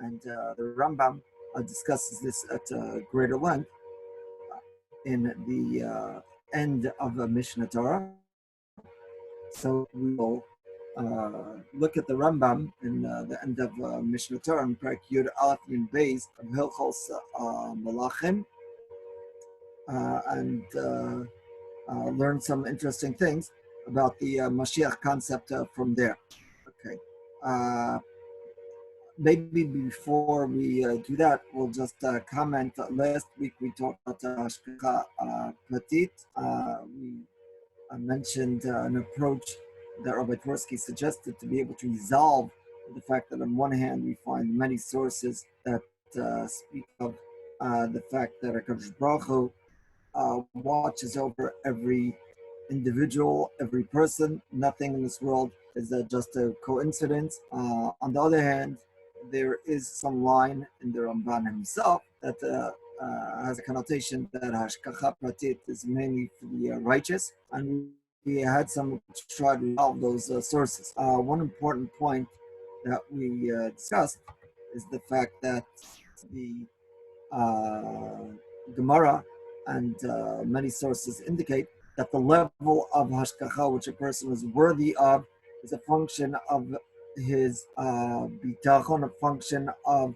and the Rambam discusses this at greater length in the end of Mishnah Torah. So we will look at the Rambam in the end of Mishnah Torah in Perek Yud Aleph Yud Beis of Hilchos Malachim, and learn some interesting things about the Mashiach concept from there. Okay. Maybe before we do that, we'll just comment. Last week we talked about Hashgacha Pratit. We mentioned an approach that Rabbi Tversky suggested to be able to resolve the fact that on one hand we find many sources that speak of the fact that HaKadosh Baruch Hu watches over every individual, every person. Nothing in this world is just a coincidence. On the other hand, there is some line in the Ramban himself that has a connotation that Hashgacha Pratit is mainly for the righteous, and we had some try to resolve those sources. One important point that we discussed is the fact that the Gemara and many sources indicate that the level of Hashgacha which a person is worthy of is a function of his bitachon, a function of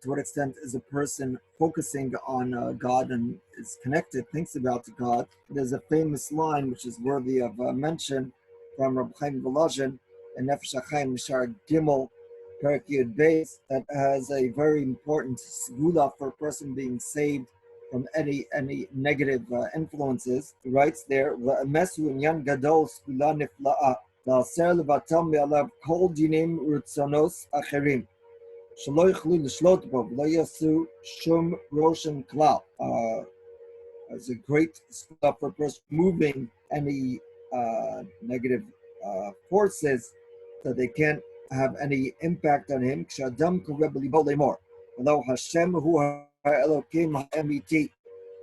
to what extent is a person focusing on God and is connected, thinks about God. There's a famous line which is worthy of mention from Reb Chaim Volozhin in Nefesh HaChaim Mishar Gimel Perek Yud Beis that has a very important segula for a person being saved from any negative influences. He writes there, "V'emesu inyan gadol segula nifla'a la'aser levatal me'alav kol dinim rutzonos acherim." As a great step for a person moving any negative forces that they can't have any impact on him. Although Hashem hu ha'elokim ha'emiti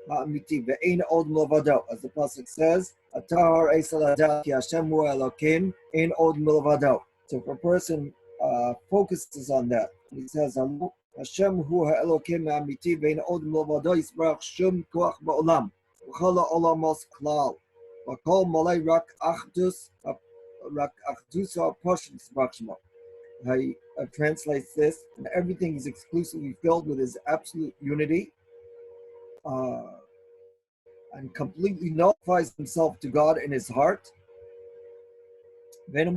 ve'ein od milvado, as the pasuk says, Atar eisaladat ki Hashem hu ha'elokim ein od milvado. So if a person focuses on that, he says, Hashem hu ha'elokim ha'emiti ve'ein od milvado yisbarach shum koach ba'olam v'chol ha'olamos klal v'kol malay rak achdus ha'poshim yisbarach shemo. He translates this, and everything is exclusively filled with his absolute unity, and completely nullifies himself to God in his heart. And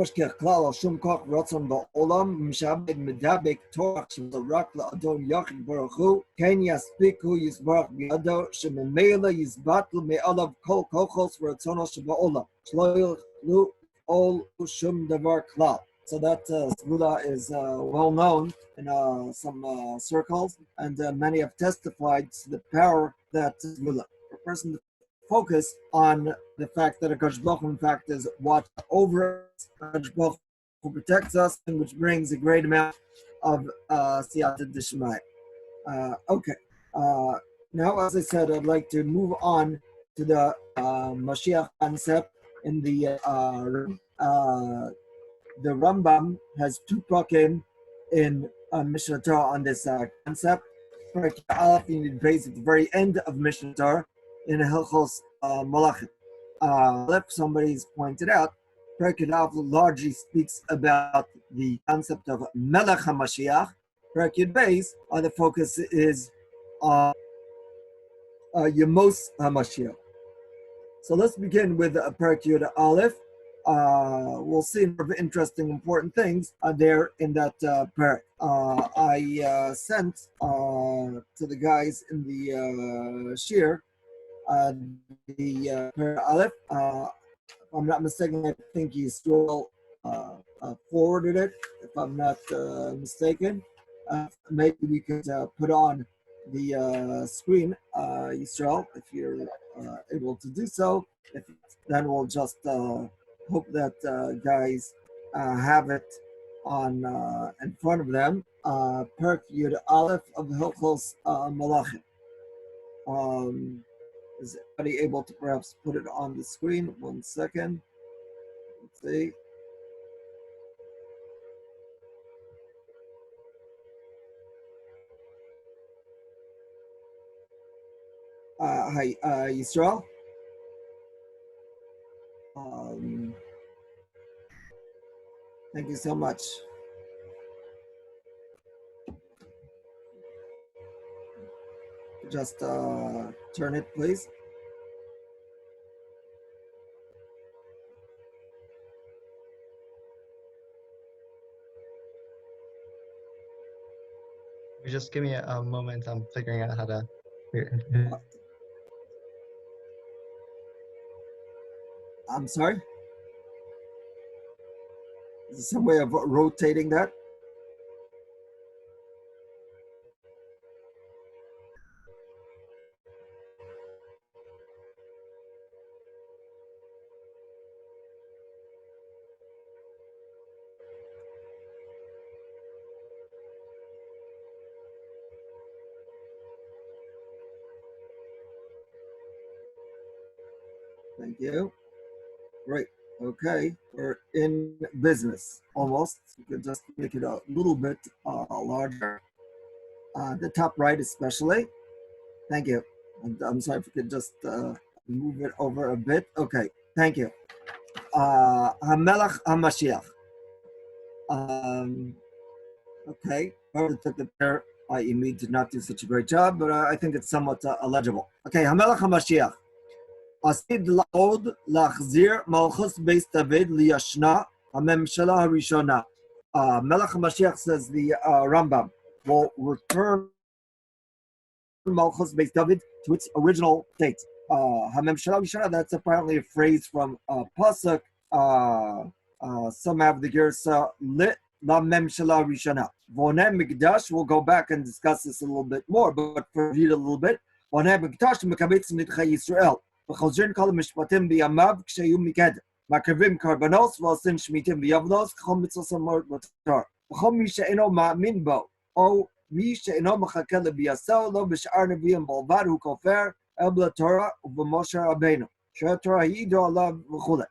so that segula is well known in some circles, and many have testified to the power that segula. For a person to focus on the fact that HaKadosh Baruch Hu, in fact, is watched over us, HaKadosh Baruch Hu protects us, and which brings a great amount of siyata d'shmaya. Okay. Now, as I said, I'd like to move on to the Mashiach concept in the Rambam has two prakim in Mishnah Torah on this concept. Perek Aleph Yud Beis at the very end of Mishnah Torah in Hilchos Malachim. Somebody's pointed out, Perek Aleph largely speaks about the concept of Melech HaMashiach. Perek Yud Beis, the focus is on Yemos HaMashiach. So let's begin with Perek Yud Aleph. We'll see a number of interesting, important things there in that parak. I sent to the guys in the shir the parak Aleph. If I'm not mistaken, I think Yisrael forwarded it. If I'm not mistaken, maybe we could put on the screen, Yisrael, if you're able to do so. If then we'll just hope that guys have it on in front of them. Perek Yud Aleph of Hilchos Malachim. Is anybody able to perhaps put it on the screen? 1 second. Let's see. Hi, Yisrael. Um, thank you so much. Just turn it, please. Just give me a moment. I'm figuring out how to. I'm sorry. Is there some way of rotating that? Thank you. Great. Okay, we're in business almost. You could just make it a little bit larger. The top right, especially. Thank you. And I'm sorry if you could just move it over a bit. Okay, thank you. Hamelach HaMashiach. Um, okay, whoever took the picture, me did not do such a great job, but I think it's somewhat illegible. Okay, Hamelach HaMashiach. עתיד לעוד להחזיר מלכות בית דוד לישנה הממשלה הראשונה. Melech HaMashiach, says the Rambam, will return Malchus Beis David to its original state. Hamemshala Rishona, that's apparently a phrase from Pasuk. Some have the Gersa Lit La Memshala Rishona. Vonem Mikdash, we'll go back and discuss this a little bit more, but for read a little bit. Vonem Mikdash Mekabetz Nidchei Yisrael. וחוזרים כל המשפטים בימיו כשהיו מקדם. מקריבים קרבנות ועושים שמיטים ויבלות ככל מצוות המורת בתורה. וכל מי שאינו מאמין בו, או מי שאינו מחכה לביאסו, לא בשאר נביאים בלבד, הוא כופר אל בתורה ובמשה רבנו, שהתורה העידו עליו וכו'.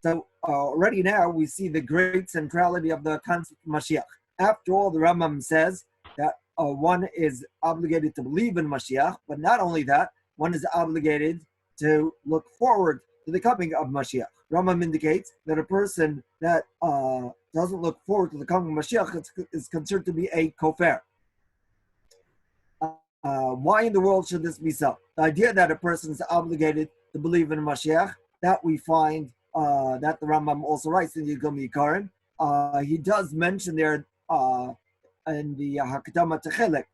So already now we see the great centrality of the concept of Mashiach. After all, the Rambam says that one is obligated to believe in Mashiach, but not only that, one is obligated to look forward to the coming of Mashiach. Rambam indicates that a person that doesn't look forward to the coming of Mashiach is considered to be a kofar. Why in the world should this be so? The idea that a person is obligated to believe in Mashiach, that we find that the Rambam also writes in Yigam Yikarim. He does mention there in the Hakdama Techilek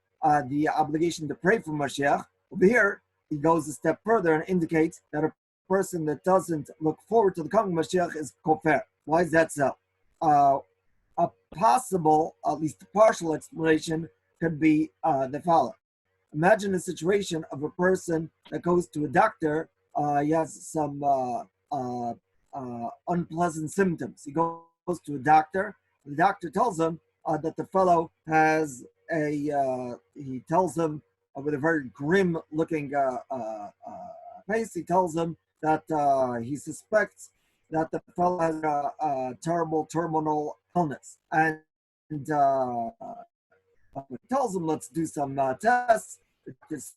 the obligation to pray for Mashiach. Over here, he goes a step further and indicates that a person that doesn't look forward to the coming of Mashiach is kofar. Why is that so? A possible, at least partial explanation could be the following. Imagine a situation of a person that goes to a doctor. He has some unpleasant symptoms. He goes to a doctor. The doctor tells him that the fellow has he tells him with a very grim-looking face, he tells him that he suspects that the fellow has a terrible terminal illness. And he tells him, let's do some tests. Does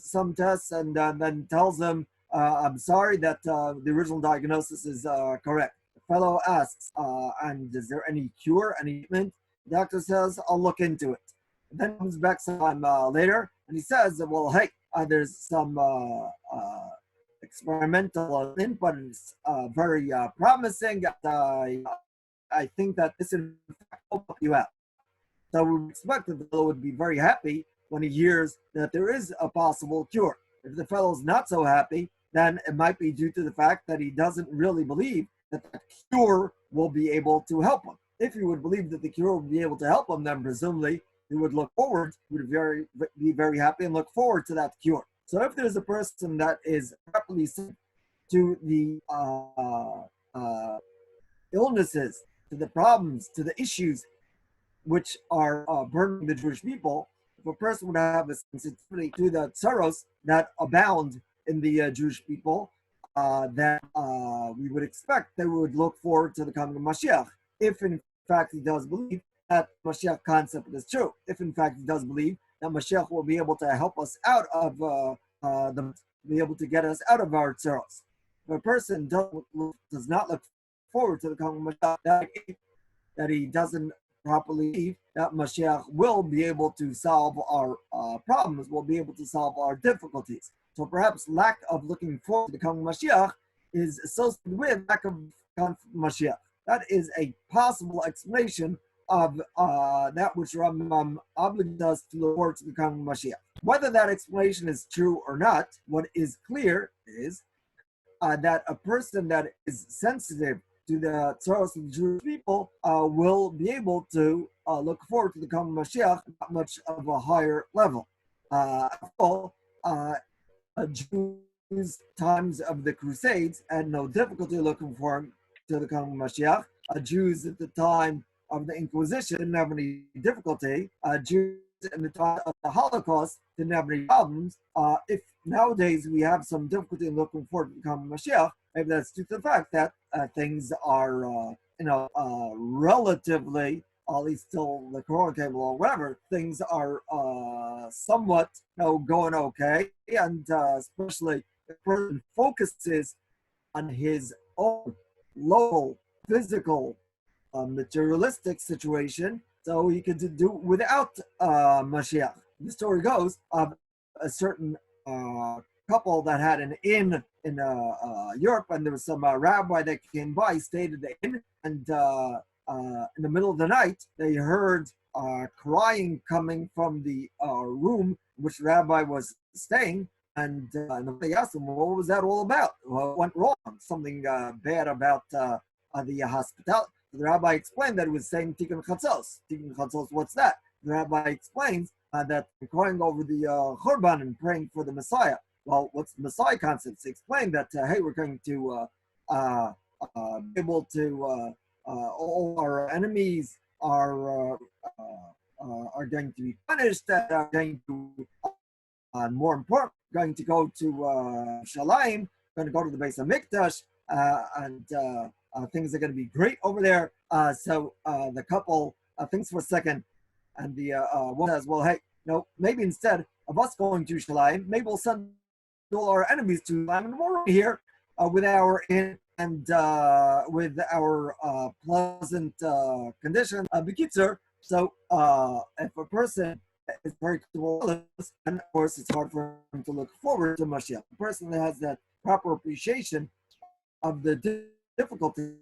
some tests and then tells him, I'm sorry that the original diagnosis is correct. The fellow asks, and is there any cure, any treatment? The doctor says, I'll look into it. And then comes back some later, and he says, well, hey, there's some experimental input, it's very promising. I think that this in fact will help you out. So we expect that the fellow would be very happy when he hears that there is a possible cure. If the fellow's not so happy, then it might be due to the fact that he doesn't really believe that the cure will be able to help him. If he would believe that the cure will be able to help him, then presumably he would look forward, would be very happy and look forward to that cure. So if there's a person that is properly sick to the illnesses, to the problems, to the issues which are burdening the Jewish people, if a person would have a sensitivity to the sorrows that abound in the Jewish people, then we would expect they would look forward to the coming of Mashiach, if in fact he does believe that Mashiach concept is true. If in fact he does believe that Mashiach will be able to help us out of be able to get us out of our tzaros. If a person does not look forward to the coming of Mashiach, that he doesn't properly believe that Mashiach will be able to solve our problems, will be able to solve our difficulties. So perhaps lack of looking forward to the coming Mashiach is associated with lack of Mashiach. That is a possible explanation of that which Rambam obligates us to look forward to the coming Mashiach. Whether that explanation is true or not, what is clear is that a person that is sensitive to the tzaros of the Jewish people will be able to look forward to the coming Mashiach at much of a higher level. After all, Jews' times of the Crusades had no difficulty looking forward to the coming Mashiach. Jews at the time of the Inquisition didn't have any difficulty. Jews in the time of the Holocaust didn't have any problems. If nowadays we have some difficulty in looking forward to the coming Mashiach, maybe that's due to the fact that things are, relatively, at least till the Corona cable or whatever, things are somewhat, going okay, and especially if a person focuses on his own local, physical, materialistic situation, so he could do without Mashiach. The story goes of a certain couple that had an inn in Europe, and there was some rabbi that came by, stayed at the inn, and in the middle of the night, they heard crying coming from the room in which the rabbi was staying, and they asked him, what was that all about? What went wrong? Something bad about the hospitality. The rabbi explained that he was saying Tikkun Chatzos. Tikkun Chatzos, what's that? The rabbi explains that crying over the Churban and praying for the Messiah. Well, what's the Messiah concept? He explained that, hey, we're going to be able to, all our enemies are going to be punished, are going to, more important, going to go to Shalim, going to go to the base of Mikdash, and things are going to be great over there. So the couple thinks for a second, and the woman says, well, hey, maybe instead of us going to Shalim, maybe we'll send all our enemies to Shalim, and we're here with our inn and with our pleasant condition. Bekitzer, so if a person is very comfortable with this, and of course it's hard for him to look forward to Mashiach. A person that has that proper appreciation of the difficulty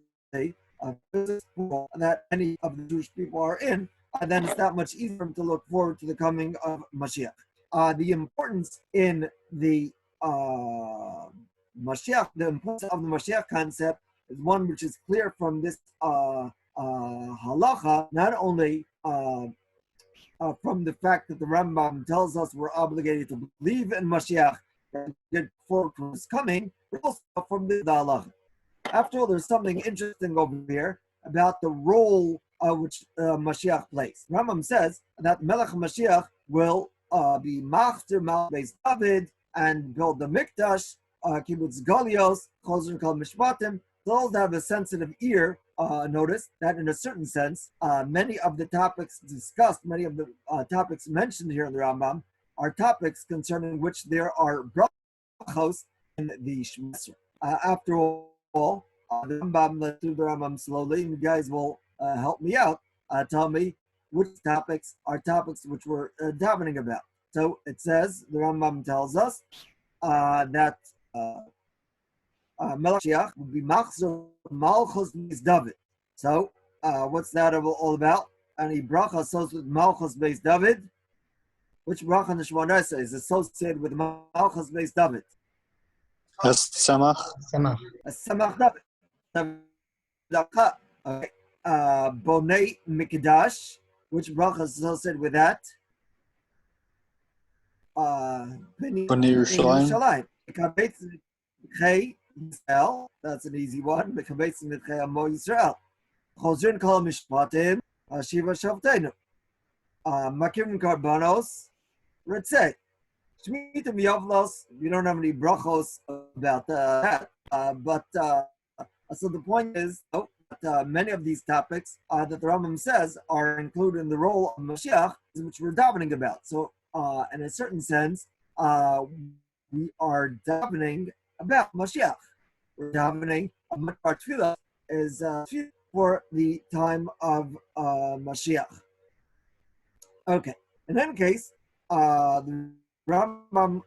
of this world that many of the Jewish people are in, then it's that much easier to look forward to the coming of Mashiach. The importance in the Mashiach, the importance of the Mashiach concept is one which is clear from this halacha, not only from the fact that the Rambam tells us we're obligated to believe in Mashiach and get forward to his coming, but also from the halacha. After all, there's something interesting over here about the role which Mashiach plays. Rambam says that Melech Mashiach will be Machter Malbeis David and build the Mikdash, Kibbutz Golios, Chosr Kol Mishpatim. Those that have a sensitive ear notice that in a certain sense, many of the topics discussed, many of the topics mentioned here in the Rambam are topics concerning which there are brachos in the Shemesra. After all, the Rambam, let's do the Rambam slowly, and you guys will help me out, tell me which topics are topics which we're davening about. So it says, the Rambam tells us that Mashiach would be Machzor Malchus Beis David. So what's that all about? Any bracha associated with Malchus Beis David? Which bracha in the Shemona Esrei is associated with Malchus Beis David? Samach. Samach David. Okay. Bonei Mikdash. Which bracha is associated with that? Bnei Yerushalayim. That's an easy one. Yisrael. Chozrin kol mishpatim. Shiva shavteinu. Makim karbanos. Ritzei. Shmitim yavlos. We don't have any brachos about that. But so the point is that many of these topics that the Rambam says are included in the role of Mashiach, which we're davening about. So in a certain sense, we are davening about Mashiach. We're davening, our tefillah is for the time of Mashiach. Okay, in any case, the Rambam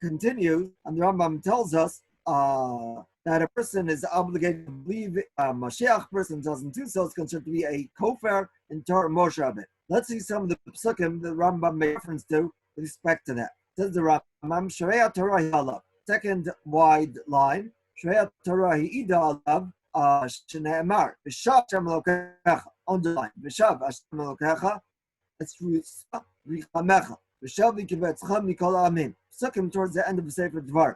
continues, and the Rambam tells us that a person is obligated to believe Mashiach. Person doesn't do so, it's considered to be a kofar in Torah Moshe Rabbeinu. Let's see some of the psukim that Rambam made reference to with respect to that. Says the Rambam, Shreya Torah Halav. Second wide line, Shreya Torah Hi'ida Alav, Shne'emar, V'shav Hashem Elokecha, underline, V'shav Hashem Elokecha, it's Richamecha, V'shav V'kivetzcha Mikol Amin. Psukim towards the end of the Sefer Dvar.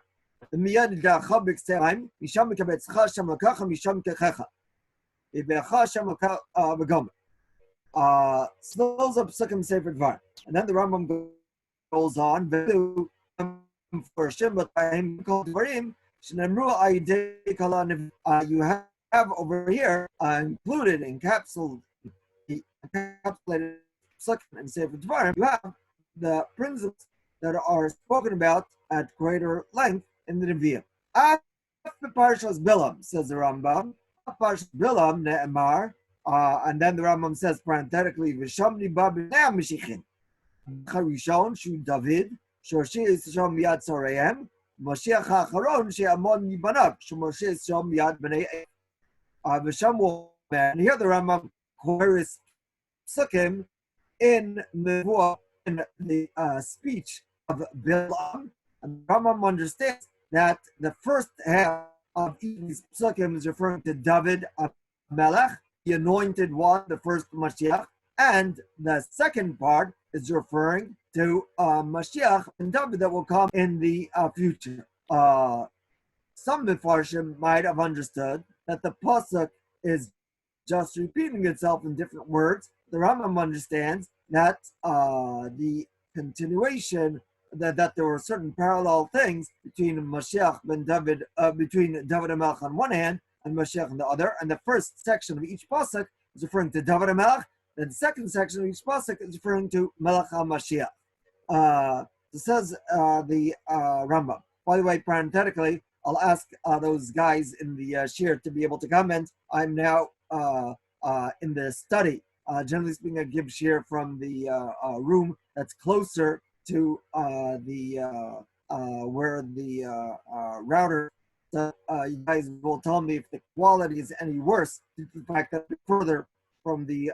V'miyad Yidgacha B'kseim, Misham V'kivetzcha Hashem Elokecha, Misham Kechecha. V'becha Hashem Elokecha V'gomer. So those are psukim Sefer Dvar. And then the Rambam goes on, for Hashem, but I'm called Dvarim, you have over here included, encapsulated psukim and Sefer Dvarim, you have the principles that are spoken about at greater length in the Nevi'im. After Parshas Bilam, says the Rambam, Parshas Bilam ne'emar, and then the Rambam says parenthetically, V'shamni babi ne'amishichin, Charishon shu David, Shorshi Yisrael miyad Soreim, Mashiach ha'acharon she'amon mibanav, Shemoshe Yisrael miyad b'nei V'sham, and here the Rambam queries psukim in the speech of Bilam, and the Rambam understands that the first half of each of these psukim is referring to David Melech, the anointed one, the first Mashiach, and the second part is referring to Mashiach and David that will come in the future. Some Mefarshim might have understood that the pasuk is just repeating itself in different words. The Rambam understands that the continuation, that there were certain parallel things between Mashiach and David, between David and Melech on one hand and Mashiach on the other, and the first section of each pasuk is referring to David and Melech, then the second section of each pasuk is referring to Melech HaMashiach. It says the Rambam. By the way, parenthetically, I'll ask those guys in the shir to be able to comment. I'm now in the study. Generally speaking, I give shir from the room that's closer to the where the router. You guys will tell me if the quality is any worse due to the fact that it's further from the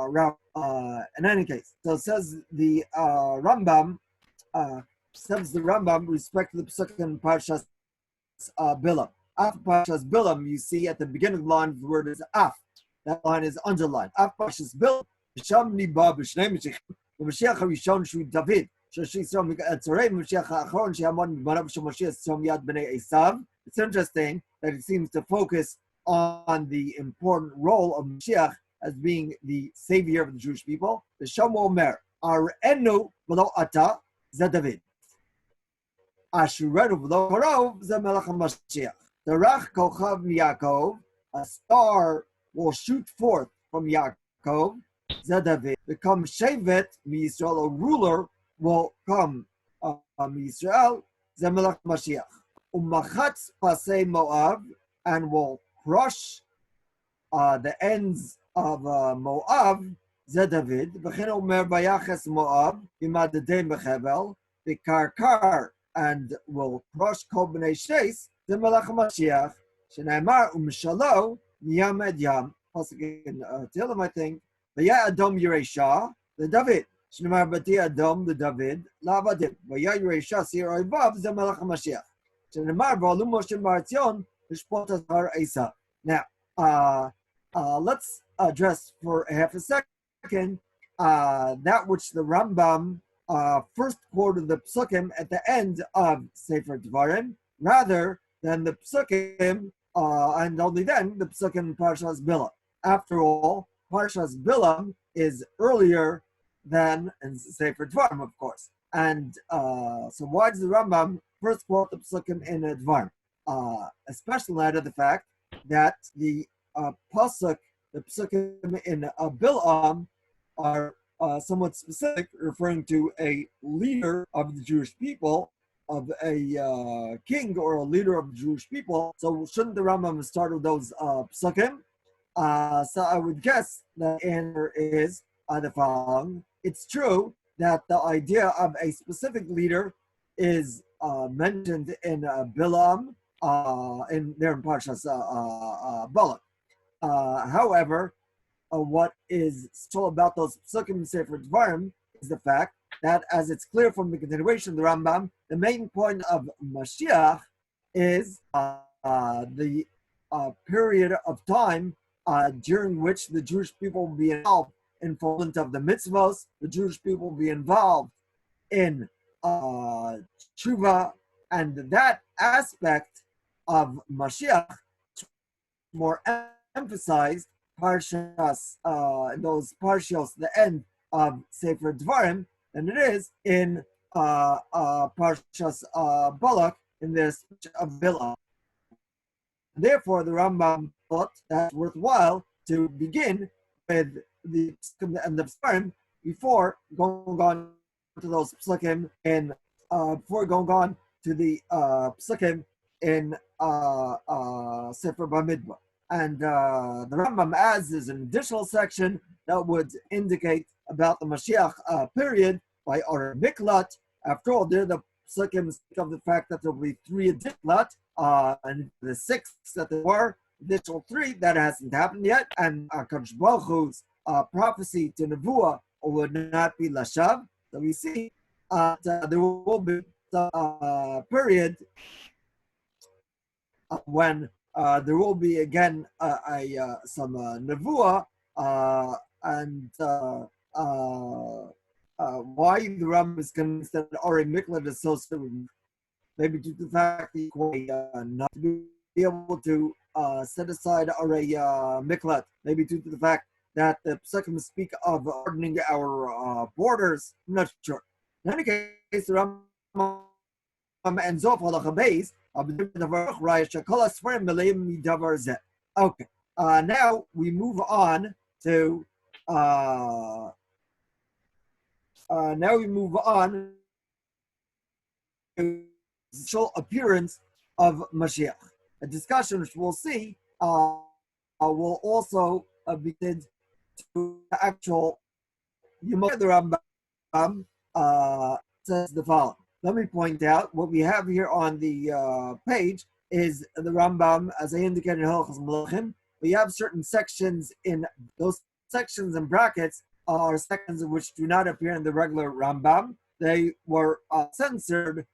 route. In any case, so it says the Rambam, respect to the Pesach in Parshas Bilam. After Parshas Bilam, you see at the beginning of the line, the word is af. That line is underlined. After Parshas Bilam, Sham Niba B'Shnei Mashiach, Mashiach Harishon Shu David, Shoshi Yisrael Mitzorei, Mashiach Ha'achron She'amon B'Manav Shemoshiach Yisrael Miyad B'nei Esav. It's interesting that it seems to focus on the important role of Mashiach as being the savior of the Jewish people. The Shlomo Omer, Ar'enu v'lo ata ze David. Ashurenu v'lo karov ze Melech HaMashiach. Derech kochav Yaakov, a star will shoot forth from Yaakov, ze David. Become Shevet Yisrael, a ruler will come Yisrael, ze Melech HaMashiach. Umachatz pasei Moab, and will crush the ends of Moab, ze David. V'chen omer bayaches Moab, yimadadei mechevel, v'karkar, and will crush kol b'nei sheis, ze Melech HaMashiach, shene'emar umshalo miyamed yam, pasuk in Tehillim, I think, v'ya adom yireisha, the David, shene'emar bati adom, the David, la'avadim, v'ya yireisha sir oivav, ze Melech HaMashiach. Now, let's address for half a second that which the Rambam first quoted the psukim at the end of Sefer Dvarim, rather than the psukim, and only then the psukim Parshas Bilam. After all, Parshas Bilam is earlier than in Sefer Dvarim, of course. And so why does the Rambam first quote the psukim in Dvarim? Especially in light of the fact that the pasuk, the psukim in Bilam are somewhat specific, referring to a leader of the Jewish people, of a king or a leader of the Jewish people. So shouldn't the Rambam start with those psukim? So I would guess the answer is the following. It's true that the idea of a specific leader is mentioned in Bilam, in Parshas Balak. However, what is still about those psukim in Sefer Dvarim is the fact that, as it's clear from the continuation of the Rambam, the main point of Mashiach is the period of time during which the Jewish people will be involved in fulfillment of the mitzvos, the Jewish people will be involved in tshuva, and that aspect of Mashiach more emphasized Parshas, those Parshios, the end of Sefer Dvarim, than it is in Parshas Balak, in this of Bilam. Therefore, the Rambam thought that worthwhile to begin with the end of Dvarim before going on to those psukim in before going on to the psukim in Sefer Bamidbar. And the Rambam adds is an additional section that would indicate about the Mashiach period by Or Miklat. After all, there the psukim speak of the fact that there will be 3 additional, and the 6 that there were, additional 3 that hasn't happened yet, and Kadosh Baruch Hu's prophecy to Nevuah would not be Lashav. So we see there will be some period when there will be again some Nevuah, and why the Rambam is convinced that Ari Miklat is so certain, maybe due to the fact that not to be able to set aside Ari Miklat, maybe due to the fact that the psukim speak of hardening our borders. I'm not sure. In any case, the Rambam ends off halacha beis. Okay. Now we move on to the appearance of Mashiach. A discussion which we'll see will also begin to actual. The Rambam says the following. Let me point out what we have here on the page is the Rambam, as I indicated in Hilchos Melachim. We have certain sections in those sections and brackets are sections which do not appear in the regular Rambam. They were censored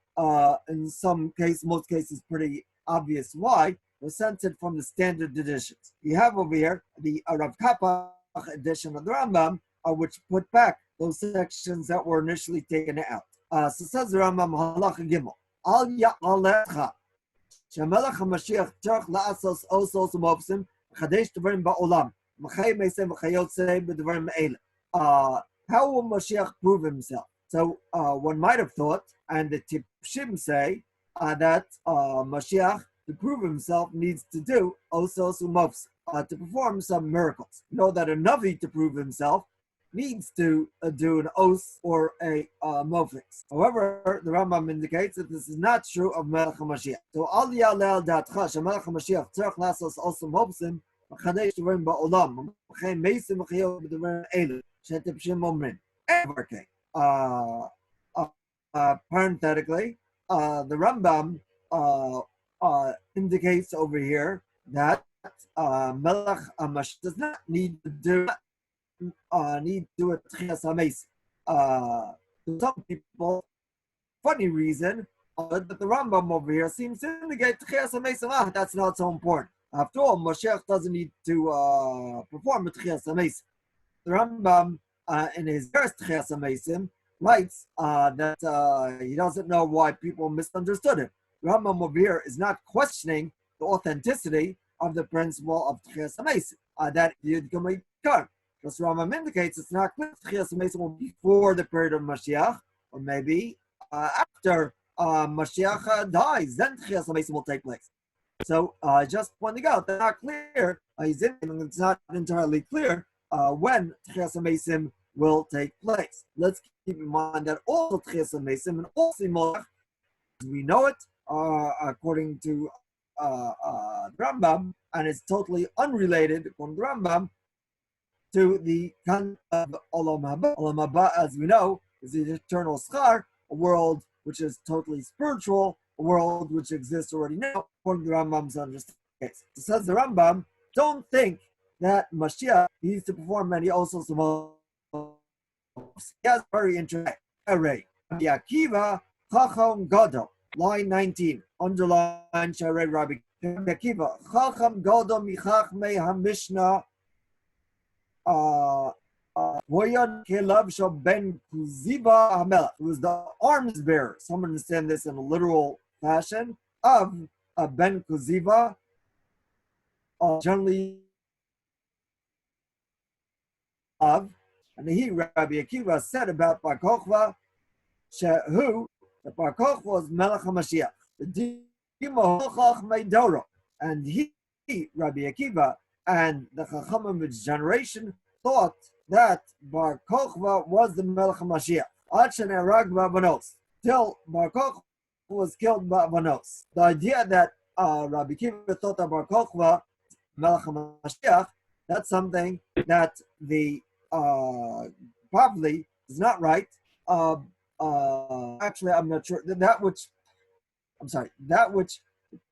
in some cases, most cases, pretty obvious why. They're censored from the standard editions. You have over here the Rav Kappa edition of the Rambam, which put back those sections that were initially taken out. So says the Rambam Halacha Gimel. Al Ya'alecha Shemelech HaMashiach Tzarich La'asos Osos Umofsim Chadesh Devarim Ba'olam M'chay Meisem V'chayotzei B'Devarim Eile. How will Mashiach prove himself? So one might have thought, and the Tipshim say, that Mashiach, to prove himself, needs to do Osos Umofsim, to perform some miracles. You know that a Navi, to prove himself, needs to do an os or a mofix. However, the Rambam indicates that this is not true of Melech HaMashiach. So, al ya'aleh datcha shemelech HaMashiach tzarich lasos osim mofsim v'chadesh devarim ba'olam v'chein meisim v'chayot b'devarim elu shetipshim omrim. Okay. Parenthetically, the Rambam indicates over here that Melech HaMashiach does not need to do a Tchias HaMesim. Some people, funny reason, that the Rambam over here seems to indicate Tchias HaMesim. That's not so important. After all, Mashiach doesn't need to perform a Tchias HaMesim. The Rambam, in his first Tchias HaMesim, writes that he doesn't know why people misunderstood him. The Rambam over here is not questioning the authenticity of the principle of Tchias HaMesim, that Yud Gimel Yikar. Because Rambam indicates it's not clear if Tchias HaMesim will be before the period of Mashiach, or maybe after Mashiach dies, then Tchias HaMesim will take place. So just pointing out, that's not clear. It's not entirely clear when Tchias HaMesim will take place. Let's keep in mind that all Tchias HaMesim and all Simolach we know it, according to the Rambam, and it's totally unrelated, according to the Rambam, to the concept of Olam Haba. Olam Haba, as we know, is the eternal schar, a world which is totally spiritual, a world which exists already now, according to the Rambam's understanding. It says the Rambam, don't think that Mashiach needs to perform many also some. That's very interesting array. The Akiva Chacham Gadol, line 19, underline Sharei Rabbi Akiva Chacham Gadol Michachmei HaMishnah Voyad Kelev Shel Ben Kuziba HaMelech, who was the arms bearer. Some understand this in a literal fashion of Ben Kuziba, generally of. And he, Rabbi Akiva, said about Bar Kochva, who the Bar Kochva was Melech HaMashiach, the Dimo Chachach Meidoro, and he, Rabbi Akiva, and the Chachamim of his generation thought that Bar Kochva was the Melech HaMashiach. Ad shenerag ba'avanos, till Bar Kochva was killed ba'avanos. The idea that Rabbi Akiva thought that Bar Kochva Melech HaMashiach, that's something that the probably is not right. Actually, I'm not sure. That which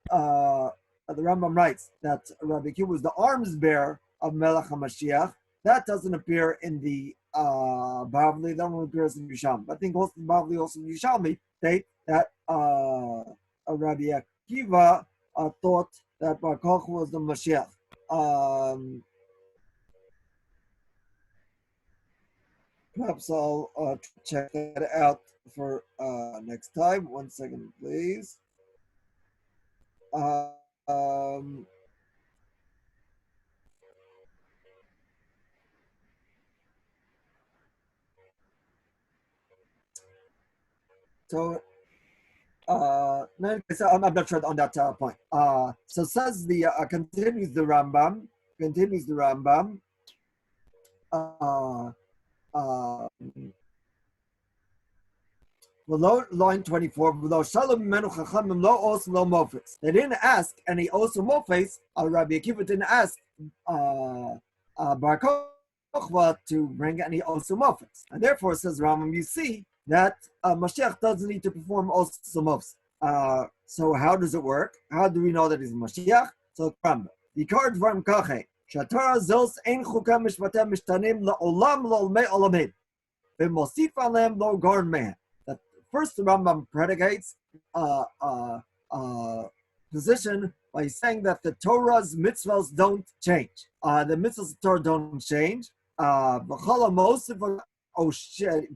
the Rambam writes that Rabbi Akiva was the arms bearer of Melech HaMashiach. That doesn't appear in the Bavli. That only appears in Yushalmi. I think also the Bavli, also in Yushalmi, state that Rabbi Akiva thought that Bar Kochva was the Mashiach. Perhaps I'll check that out for next time. 1 second, please. So I'm not sure on that point. So says the continues the Rambam. Line 24. They didn't ask any osomophes. Rabbi Akiva didn't ask Bar Kochva to bring any osomophes, and therefore says Rambam, you see that Mashiach doesn't need to perform osomophes. So how does it work? How do we know that he's Mashiach? So Rambam, Yikar Dvarim Kache. Shatara zils ein chukam mishpatem mishtanim la'olam la'olmei olamim. V'mosif alem lo garn mehem. That first the Rambam predicates position by saying that the Torah's mitzvahs don't change. The mitzvahs of the Torah don't change. V'chala mosif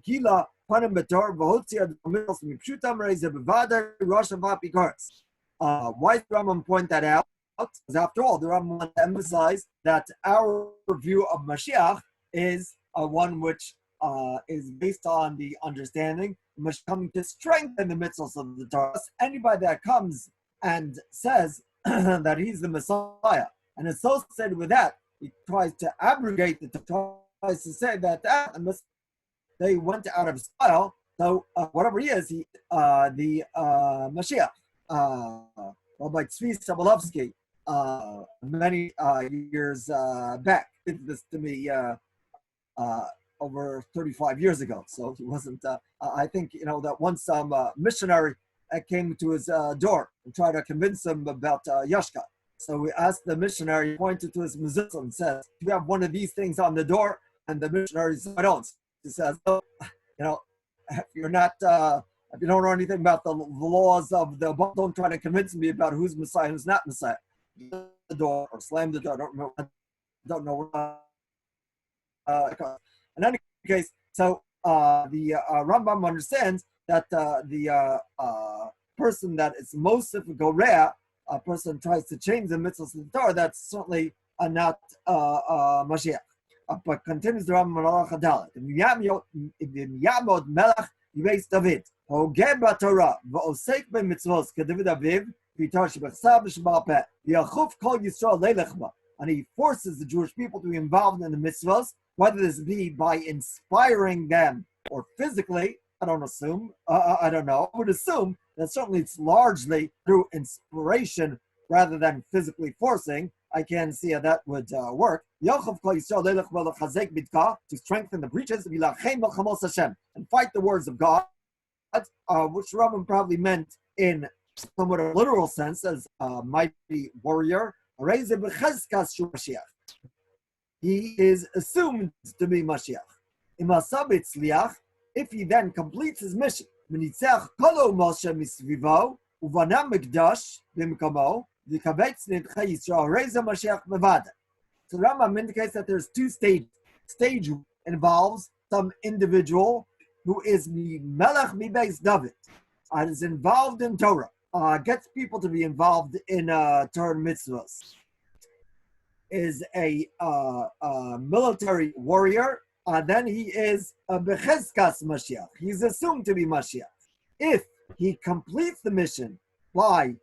gila panim betor v'hotzi ad mitzvahs mipshutam reize bevadar rosh havapikaris. Why does the Rambam point that out? Because after all, the Rambam wants to emphasize that our view of Mashiach is one which is based on the understanding Mashiach coming to strengthen the mitzvahs of the Torah. Anybody that comes and says that he's the Messiah and associated with that, he tries to abrogate the Torah, tries to say that they went out of style. So whatever he is, the Mashiach. Rabbi Tzvi Sobolovsky, many years back, did this to me over 35 years ago. So he wasn't, I think, that once some missionary came to his door and tried to convince him about Yashka. So we asked the missionary, he pointed to his mezuzah and says, do you have one of these things on the door? And the missionary said, I don't. He says, oh, if you're not, if you don't know anything about the laws of the Bible, don't try to convince me about who's Messiah and who's not Messiah. The door or slam the door. I don't know. In any case, so the Rambam understands that the person that is Mosif Gorea, a person tries to change the mitzvahs of the Torah, that's certainly not Mashiach. But continues the Rambam Malach Hadalet. If Yamod Melech Yibes David, Hogeh b'Torah v'osek b'mitzvos k'David Aviv v'Torah shebechsav v'shebal peh v'yachuf kol Yisrael leilech ba. And he forces the Jewish people to be involved in the mitzvahs, whether this be by inspiring them or physically, I don't assume. I don't know. I would assume that certainly it's largely through inspiration rather than physically forcing. I can see how that would work. To strengthen the breaches and fight the words of God, which Rambam probably meant in somewhat a literal sense as a mighty warrior. He is assumed to be Mashiach. If he then completes his mission, so Rambam indicates that there's two stages. Stage involves some individual who is Melech Mibeis David, is involved in Torah, gets people to be involved in Torah mitzvahs, is a military warrior, then he is a Becheskas Mashiach. He's assumed to be Mashiach. If he completes the mission by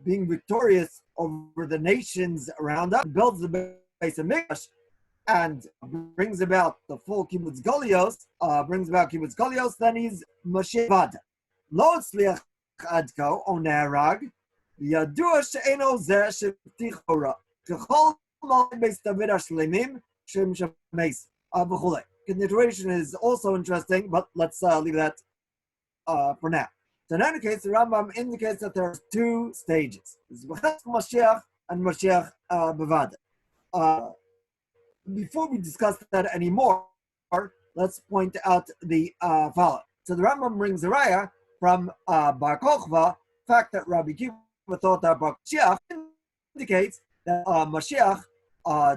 being victorious over the nations around us, builds the base of Mikdash, and brings about the full Kibbutz Golios, then he's Mashiach Vada. Lo Tzliach Adko O Nerag, Yadua She'eno Zeh Sheptichora, Kechol Mal Beis David HaShlemim Shem Shemeis, V'chulei. Continuation is also interesting, but let's leave that for now. So in any case, the Rambam indicates that there are two stages. There's Mashiach and Mashiach Bavada. Before we discuss that anymore, let's point out the following. So the Rambam brings a raya from Bar Kochva, the fact that Rabbi Akiva thought that Bar Mashiach indicates that Mashiach,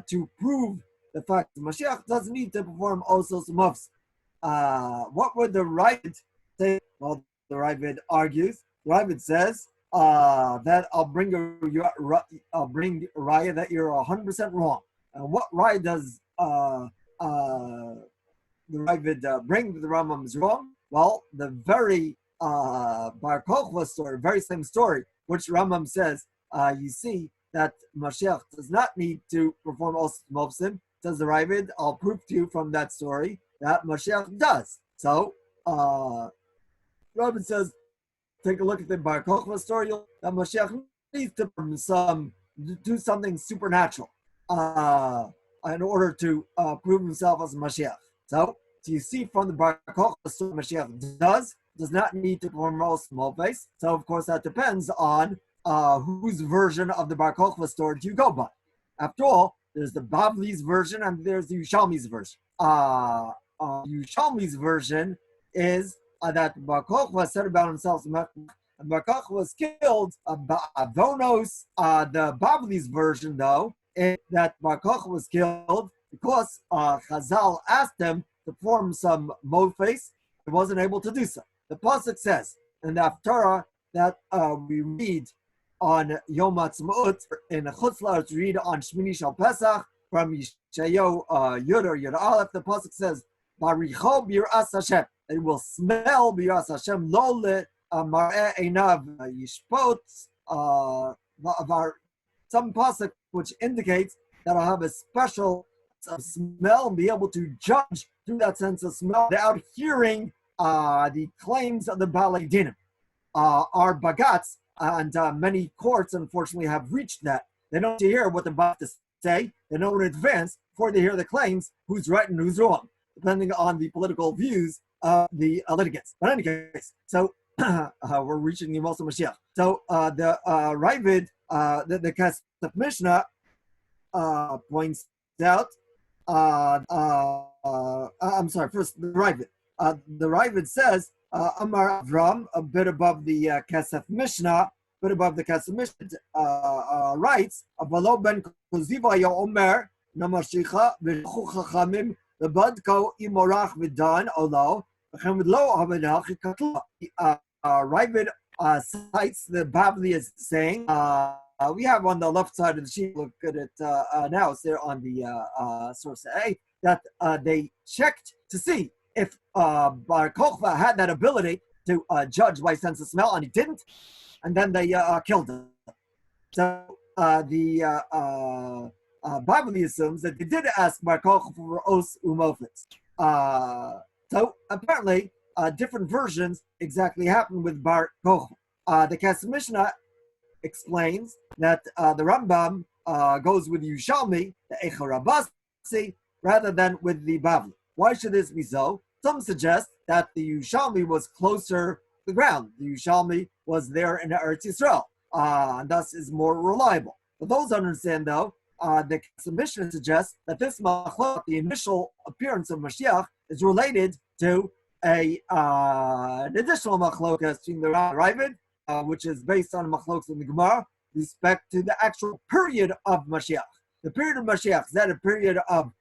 to prove the fact that Mashiach doesn't need to perform Osos Mufs. What would the Ravid say? Well, the Ravid argues. The Ravid says that I'll bring a raya that you're 100% wrong. And what raya does the Ravid bring that the Rambam is wrong? Well, the very Bar Kochva story, very same story, which Rambam says, you see that Mashiach does not need to perform Osos Mofsim. Says the Ravid, I'll prove to you from that story that Mashiach does. So, Ravid says, take a look at the Bar Kochva story, that Mashiach needs to do something supernatural in order to prove himself as Mashiach. So you see from the Bar Kochva story, Mashiach does not need to perform most Mofes. So of course that depends on whose version of the Bar Kochva story do you go by. After all, there's the Bavli's version and there's the Yushalmi's version. Yushalmi's version is that Bar Kochva said about himself, and Bar Kochva was killed. Avonos, the Bavli's version, though, is that Bar Kochva was killed because Chazal asked him to perform some mofes. He wasn't able to do so. The pasuk says in the Haftarah that we read on Yom Ha'atzmaut in Chutz La'aretz, read on Shmini Shal Pesach from Yeshayahu Yud or Yud Aleph. The pasuk says, "Baricho b'yiras Hashem." They will smell b'yiras Hashem. Lo le mar'eh einav yishpot. Some pasuk which indicates that I'll have a special smell and be able to judge through that sense of smell without hearing the claims of the Balei Dinim. Our bagats and many courts, unfortunately, have reached that. They don't hear what they're about to say. They know in advance before they hear the claims who's right and who's wrong, depending on the political views of the litigants. But in any case, so we're reaching the Moshe Mashiach. So the Ravid, the Kesef Mishnah points out. I'm sorry. First, the Ravid. The Ravid says, Amar Avram, a bit above the Kesef Mishnah, writes, Avalo ben Kuziva ya Omer, Namashicha, V'chu Chachamim, V'badko imorach v'dan, Olo, V'chem lo habenach, Katla. Ravid cites the Bavli as saying, we have on the left side of the sheet, look at it now, it's there on the source A, that they checked to see if Bar Kochva had that ability to judge by sense of smell, and he didn't, and then they killed him. So the Bible assumes that they did ask Bar Kochva for os umofetz. So apparently, different versions exactly happen with Bar Kochba. The Kesef Mishnah explains that the Rambam goes with Yushalmi, the Eicha Rabasi, rather than with the Bavli. Why should this be so? Some suggest that the Yushalmi was closer to the ground. The Yushalmi was there in Eretz Yisrael, and thus is more reliable. But those understand, though, the Mishnah suggests that this machlok, the initial appearance of Mashiach, is related to an additional machlokas between the Ravid, which is based on machlokas in the Gemara, respect to the actual period of Mashiach. The period of Mashiach, is that a period of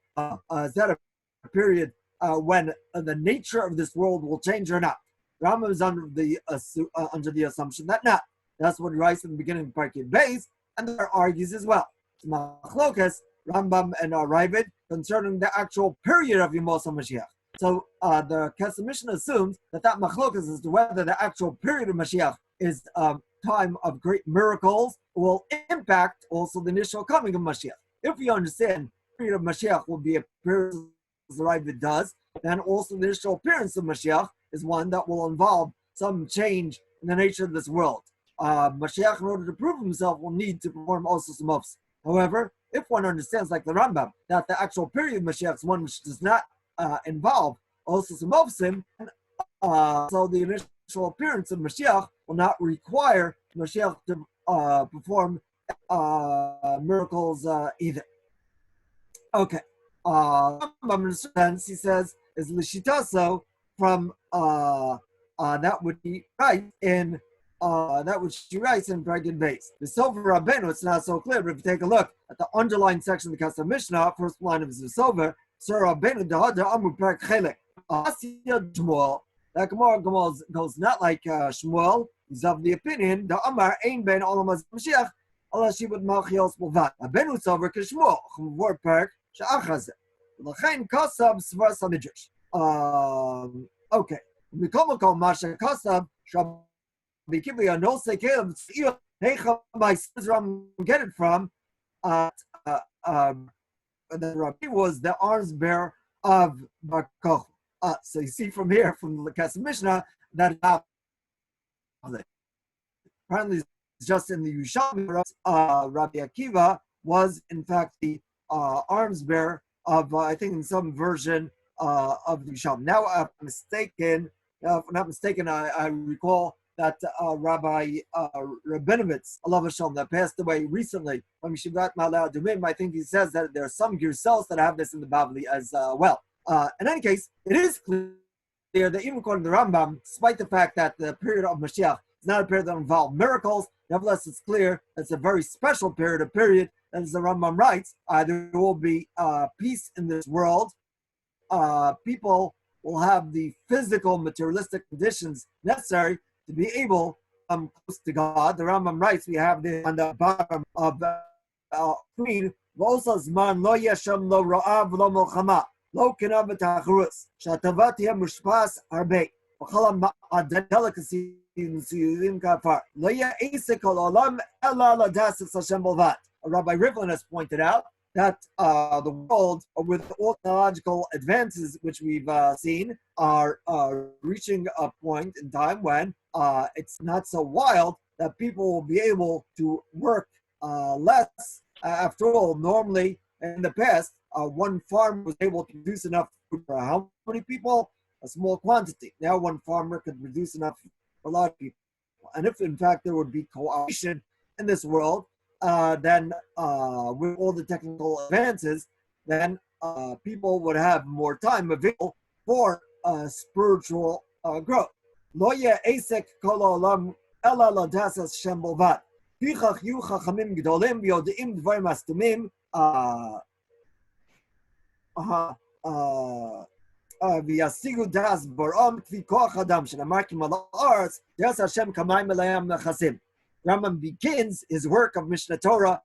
when the nature of this world will change or not? The Rambam is under the assumption that not. That's what he writes in the beginning of Parkid Beis, and there argues as well. It's machlokas, Rambam and Ravid, concerning the actual period of Yemos HaMashiach. So the Kesef Mishnah assumes that machlokas is to whether the actual period of Mashiach is a time of great miracles will impact also the initial coming of Mashiach. If we understand the period of Mashiach will be a period as the Ravid does, then also the initial appearance of Mashiach is one that will involve some change in the nature of this world. Mashiach, in order to prove himself, will need to perform also some ofs. However, if one understands, like the Rambam, that the actual period of Mashiach is one which does not involve also some ofsim, so the initial appearance of Mashiach will not require Mashiach to perform miracles either. Okay. In a sense, he says, is Lishitaso from that which he writes in Pregnant Base. The Sofer Rabbeinu, it's not so clear, but if you take a look at the underlying section of the Kesef Mishnah, first line of the Sofer, Sir Rabbeinu Dahada Amru Perk Chelek. Shmuel, that Gemara goes not like Shmuel. He's of the opinion the Amar Ein Ben Olam Mashiach unless she would Malchios Bulvat. Rabbeinu Sofer Kishmuel Chumvor Perk Sha'achazeh. L'chein Kasab Svar Samidrash. Okay. Mikomoko Masha Kasab Shab. Bikibia no say Caleb Heicha my Ram get it from the Rabbi was the arms bearer of Bar Kochba. So you see from here, from the Kesef Mishnah, that apparently it's just in the Yushalmi, Rabbi Akiva was in fact the arms bearer of, I think in some version of the Yushalmi. Now, if I'm not mistaken, I recall that Rabbi Rabinovitz, Allah Shalom, that passed away recently from Yeshivat Ma'ale Adumim, I think he says that there are some Girsels that have this in the Bavli as well. In any case, it is clear that even according to the Rambam, despite the fact that the period of Mashiach is not a period that involves miracles, nevertheless it's clear that it's a very special period, a period that, as the Rambam writes, there will be peace in this world. People will have the physical, materialistic conditions necessary to be able to come close to God. The Rambam writes, we have this on the bottom of the screen, V'osa zman lo yeshem lo ra'av lo milchama. Lo kina v'tacharus, shatavat yeh mushpas harbe, v'chala delicacy in kafar. Lo yeh esek kol olam ela l'dasis Hashem bolvat. Rabbi Rivlin has pointed out that the world, with all technological advances which we've seen, are reaching a point in time when it's not so wild that people will be able to work less. After all, normally in the past, one farmer was able to produce enough food for how many people? A small quantity. Now one farmer could produce enough for a lot of people. And if in fact there would be cooperation in this world, then with all the technical advances, then people would have more time available for spiritual growth. Lo yeh esek kol olam ela l'dasas Shem bolvat. Pichach yu chachamim gdolim v'yodeim dvarim astumim v'yasigu das borom kvi koach adam shenamar ki malach haaretz das Hashem kamayim elayam nechasim. Rambam begins his work of Mishnah Torah,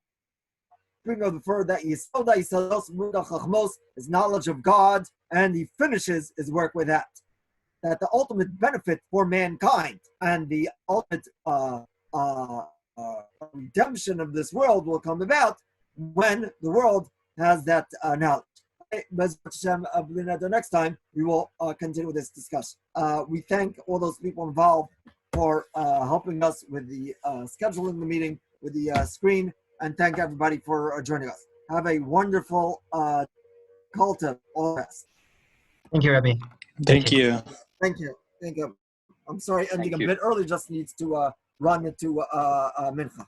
bring of the fur that Yisoda Yisados Muda Chachmos, his knowledge of God, and he finishes his work with that. That the ultimate benefit for mankind and the ultimate redemption of this world will come about when the world has that knowledge. Next time, we will continue this discussion. We thank all those people involved for helping us with the scheduling the meeting, with the screen, and thank everybody for joining us. Have a wonderful Kultiv. All the best. Thank you, Rabbi. Thank you. Thank you. Thank you. I'm sorry, ending Thank a you. bit early, just needs to run into Mincha.